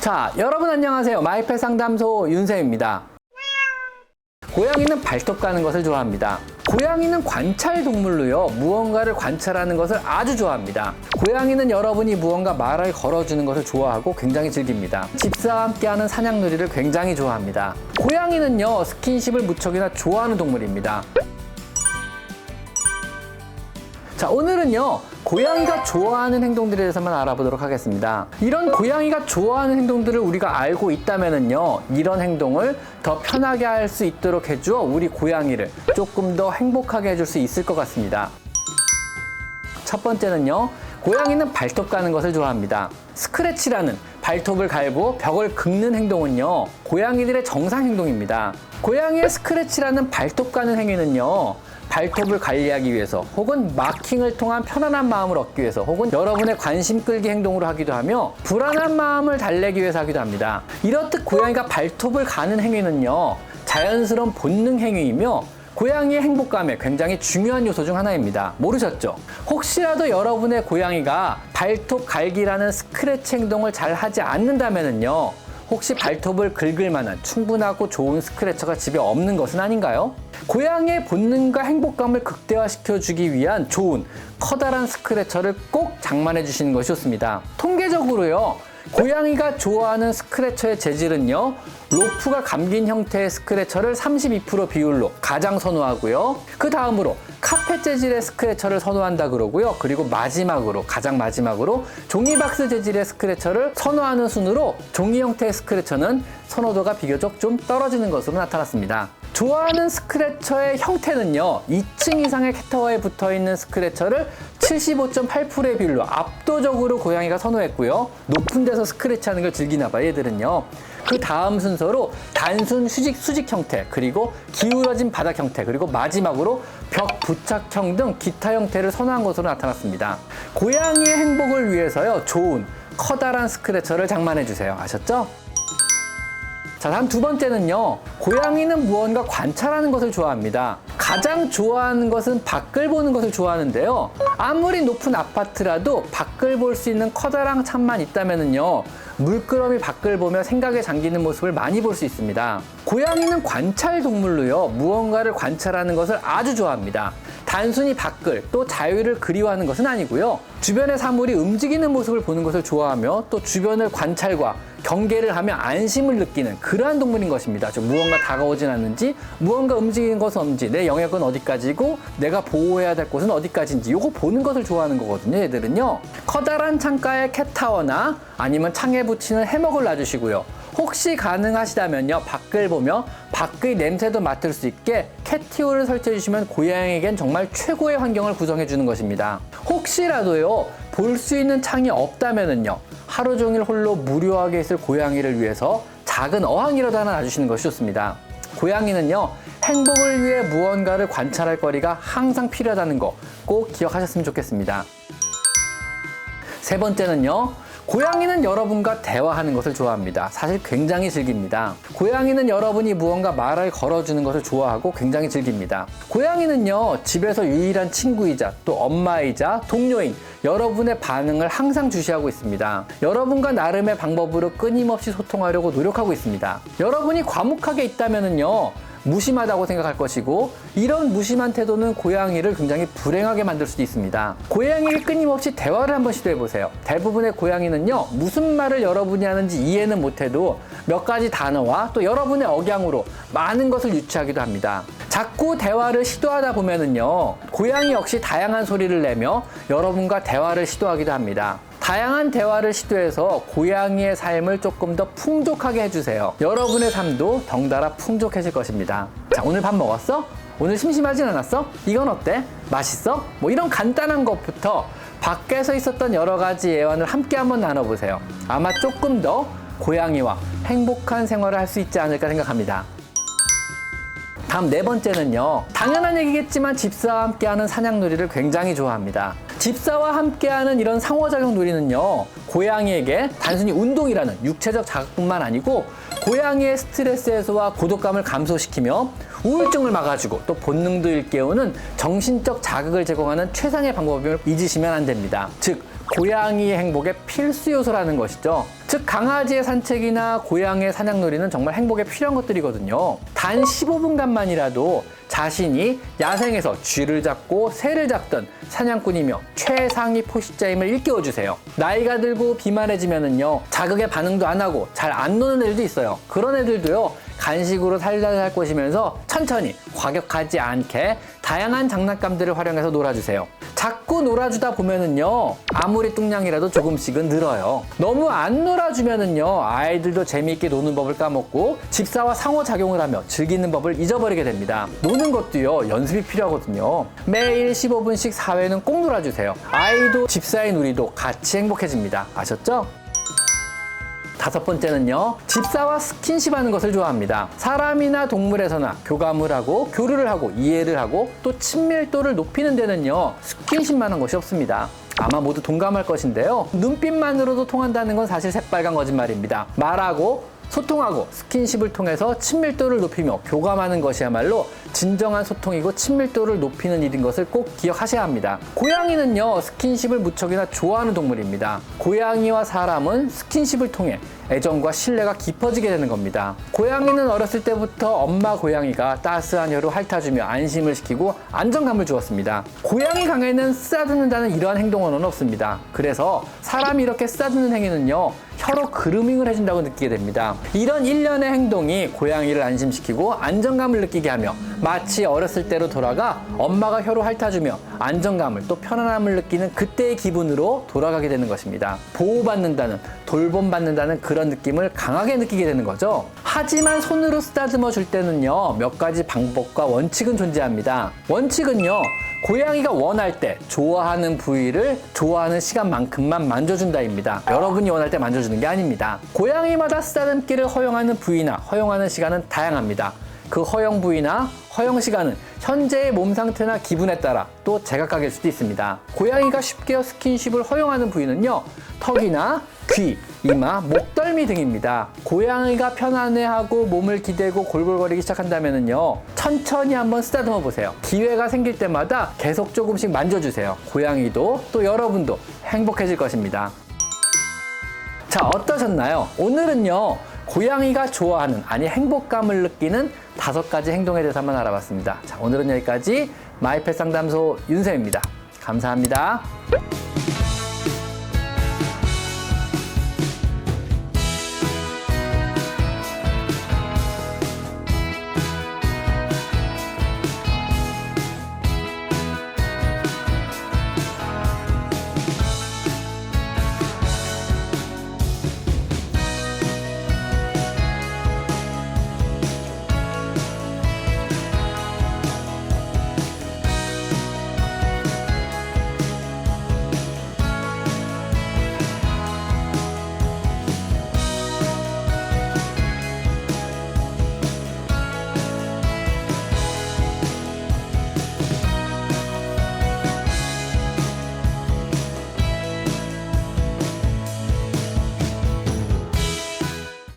자, 여러분 안녕하세요. 마이펫 상담소 윤쌤입니다. 고양이는 발톱 까는 것을 좋아합니다. 고양이는 관찰 동물로요, 무언가를 관찰하는 것을 아주 좋아합니다. 고양이는 여러분이 무언가 말을 걸어주는 것을 좋아하고 굉장히 즐깁니다. 집사와 함께하는 사냥놀이를 굉장히 좋아합니다. 고양이는요, 스킨십을 무척이나 좋아하는 동물입니다. 자, 오늘은요, 고양이가 좋아하는 행동들에 대해서만 알아보도록 하겠습니다. 이런 고양이가 좋아하는 행동들을 우리가 알고 있다면은요, 이런 행동을 더 편하게 할 수 있도록 해주어 우리 고양이를 조금 더 행복하게 해줄 수 있을 것 같습니다. 첫 번째는요, 고양이는 발톱 까는 것을 좋아합니다. 스크래치라는 발톱을 갈고 벽을 긁는 행동은요, 고양이들의 정상 행동입니다. 고양이의 스크래치라는 발톱 까는 행위는요, 발톱을 관리하기 위해서, 혹은 마킹을 통한 편안한 마음을 얻기 위해서, 혹은 여러분의 관심 끌기 행동으로 하기도 하며 불안한 마음을 달래기 위해서 하기도 합니다. 이렇듯 고양이가 발톱을 가는 행위는요, 자연스러운 본능 행위이며 고양이의 행복감에 굉장히 중요한 요소 중 하나입니다. 모르셨죠? 혹시라도 여러분의 고양이가 발톱 갈기라는 스크래치 행동을 잘 하지 않는다면요, 혹시 발톱을 긁을 만한 충분하고 좋은 스크래처가 집에 없는 것은 아닌가요? 고양이의 본능과 행복감을 극대화시켜주기 위한 좋은 커다란 스크래처를 꼭 장만해 주시는 것이 좋습니다. 통계적으로요, 고양이가 좋아하는 스크래처의 재질은요, 로프가 감긴 형태의 스크래처를 32% 비율로 가장 선호하고요, 그 다음으로 카펫 재질의 스크래처를 선호한다 그러고요, 그리고 마지막으로, 가장 마지막으로 종이박스 재질의 스크래처를 선호하는 순으로 종이 형태의 스크래처는 선호도가 비교적 좀 떨어지는 것으로 나타났습니다. 좋아하는 스크래처의 형태는요, 2층 이상의 캣타워에 붙어있는 스크래처를 75.8%의 비율로 압도적으로 고양이가 선호했고요, 높은 데서 스크래치하는 걸 즐기나봐요, 얘들은요. 그 다음 순서로 단순 수직 형태, 그리고 기울어진 바닥 형태, 그리고 마지막으로 벽 부착형 등 기타 형태를 선호한 것으로 나타났습니다. 고양이의 행복을 위해서요, 좋은 커다란 스크래처를 장만해주세요. 아셨죠? 자, 다음 두 번째는요, 고양이는 무언가 관찰하는 것을 좋아합니다. 가장 좋아하는 것은 밖을 보는 것을 좋아하는데요, 아무리 높은 아파트라도 밖을 볼 수 있는 커다란 창만 있다면요, 물끄러미 밖을 보며 생각에 잠기는 모습을 많이 볼 수 있습니다. 고양이는 관찰 동물로요, 무언가를 관찰하는 것을 아주 좋아합니다. 단순히 밖을, 또 자유를 그리워하는 것은 아니고요, 주변의 사물이 움직이는 모습을 보는 것을 좋아하며 또 주변을 관찰과 경계를 하며 안심을 느끼는 그러한 동물인 것입니다. 즉, 무언가 다가오진 않는지, 무언가 움직이는 것은 없는지, 내 영역은 어디까지고 내가 보호해야 될 곳은 어디까지인지 요거 보는 것을 좋아하는 거거든요, 얘들은요. 커다란 창가에 캣타워나 아니면 창에 붙이는 해먹을 놔주시고요, 혹시 가능하시다면요, 밖을 보며 밖의 냄새도 맡을 수 있게 캣티오를 설치해 주시면 고양이에겐 정말 최고의 환경을 구성해 주는 것입니다. 혹시라도요, 볼 수 있는 창이 없다면은요, 하루 종일 홀로 무료하게 있을 고양이를 위해서 작은 어항이라도 하나 놔주시는 것이 좋습니다. 고양이는요, 행복을 위해 무언가를 관찰할 거리가 항상 필요하다는 거 꼭 기억하셨으면 좋겠습니다. 세 번째는요, 고양이는 여러분과 대화하는 것을 좋아합니다. 사실 굉장히 즐깁니다. 고양이는 여러분이 무언가 말을 걸어주는 것을 좋아하고 굉장히 즐깁니다. 고양이는요, 집에서 유일한 친구이자 또 엄마이자 동료인 여러분의 반응을 항상 주시하고 있습니다. 여러분과 나름의 방법으로 끊임없이 소통하려고 노력하고 있습니다. 여러분이 과묵하게 있다면요, 무심하다고 생각할 것이고, 이런 무심한 태도는 고양이를 굉장히 불행하게 만들 수도 있습니다. 고양이에게 끊임없이 대화를 한번 시도해보세요. 대부분의 고양이는요, 무슨 말을 여러분이 하는지 이해는 못해도 몇 가지 단어와 또 여러분의 억양으로 많은 것을 유추하기도 합니다. 자꾸 대화를 시도하다 보면은요, 고양이 역시 다양한 소리를 내며 여러분과 대화를 시도하기도 합니다. 다양한 대화를 시도해서 고양이의 삶을 조금 더 풍족하게 해주세요. 여러분의 삶도 덩달아 풍족해질 것입니다. 자, 오늘 밥 먹었어? 오늘 심심하진 않았어? 이건 어때? 맛있어? 뭐 이런 간단한 것부터 밖에서 있었던 여러 가지 애완을 함께 한번 나눠보세요. 아마 조금 더 고양이와 행복한 생활을 할 수 있지 않을까 생각합니다. 다음 네 번째는요, 당연한 얘기겠지만 집사와 함께하는 사냥놀이를 굉장히 좋아합니다. 집사와 함께하는 이런 상호작용 놀이는요, 고양이에게 단순히 운동이라는 육체적 자극뿐만 아니고 고양이의 스트레스 해소와 고독감을 감소시키며 우울증을 막아주고 또 본능도 일깨우는 정신적 자극을 제공하는 최상의 방법임을 잊으시면 안 됩니다. 즉, 고양이의 행복의 필수 요소라는 것이죠. 즉 강아지의 산책이나 고양이의 사냥놀이는 정말 행복에 필요한 것들이거든요. 단 15분간만이라도 자신이 야생에서 쥐를 잡고 새를 잡던 사냥꾼이며 최상위 포식자임을 일깨워주세요. 나이가 들고 비만해지면은요, 자극에 반응도 안 하고 잘 안 노는 애들도 있어요. 그런 애들도요, 간식으로 살살 살 것이면서 천천히 과격하지 않게 다양한 장난감들을 활용해서 놀아주세요. 자꾸 놀아주다 보면은요, 아무리 뚱냥이라도 조금씩은 늘어요. 너무 안 놀아주면은요, 아이들도 재미있게 노는 법을 까먹고 집사와 상호작용을 하며 즐기는 법을 잊어버리게 됩니다. 노는 것도요, 연습이 필요하거든요. 매일 15분씩 4회는 꼭 놀아주세요. 아이도 집사의 놀이도 같이 행복해집니다. 아셨죠? 다섯 번째는요, 집사와 스킨십 하는 것을 좋아합니다. 사람이나 동물에서나 교감을 하고 교류를 하고 이해를 하고 또 친밀도를 높이는 데는요, 스킨십만한 것이 없습니다. 아마 모두 동감할 것인데요, 눈빛만으로도 통한다는 건 사실 새빨간 거짓말입니다. 말하고 소통하고 스킨십을 통해서 친밀도를 높이며 교감하는 것이야말로 진정한 소통이고 친밀도를 높이는 일인 것을 꼭 기억하셔야 합니다. 고양이는요, 스킨십을 무척이나 좋아하는 동물입니다. 고양이와 사람은 스킨십을 통해 애정과 신뢰가 깊어지게 되는 겁니다. 고양이는 어렸을 때부터 엄마 고양이가 따스한 혀로 핥아주며 안심을 시키고 안정감을 주었습니다. 고양이 강에는 쓰다듬는다는 이러한 행동 언어는 없습니다. 그래서 사람이 이렇게 쓰다듬는 행위는요, 혀로 그루밍을 해준다고 느끼게 됩니다. 이런 일련의 행동이 고양이를 안심시키고 안정감을 느끼게 하며 마치 어렸을 때로 돌아가 엄마가 혀로 핥아주며 안정감을 또 편안함을 느끼는 그때의 기분으로 돌아가게 되는 것입니다. 보호받는다는, 돌봄받는다는 그런 느낌을 강하게 느끼게 되는 거죠. 하지만 손으로 쓰다듬어 줄 때는요, 몇 가지 방법과 원칙은 존재합니다. 원칙은요, 고양이가 원할 때 좋아하는 부위를 좋아하는 시간만큼만 만져준다입니다. 여러분이 원할 때 만져주는 게 아닙니다. 고양이마다 쓰다듬기를 허용하는 부위나 허용하는 시간은 다양합니다. 그 허용 부위나 허용 시간은 현재의 몸 상태나 기분에 따라 또 제각각일 수도 있습니다. 고양이가 쉽게 스킨십을 허용하는 부위는요, 턱이나 귀, 이마, 목덜미 등입니다. 고양이가 편안해하고 몸을 기대고 골골거리기 시작한다면요, 천천히 한번 쓰다듬어 보세요. 기회가 생길 때마다 계속 조금씩 만져주세요. 고양이도 또 여러분도 행복해질 것입니다. 자, 어떠셨나요? 오늘은요, 고양이가 좋아하는, 아니 행복감을 느끼는 5가지 행동에 대해서 한번 알아봤습니다. 자, 오늘은 여기까지 마이펫 상담소 윤쌤입니다. 감사합니다.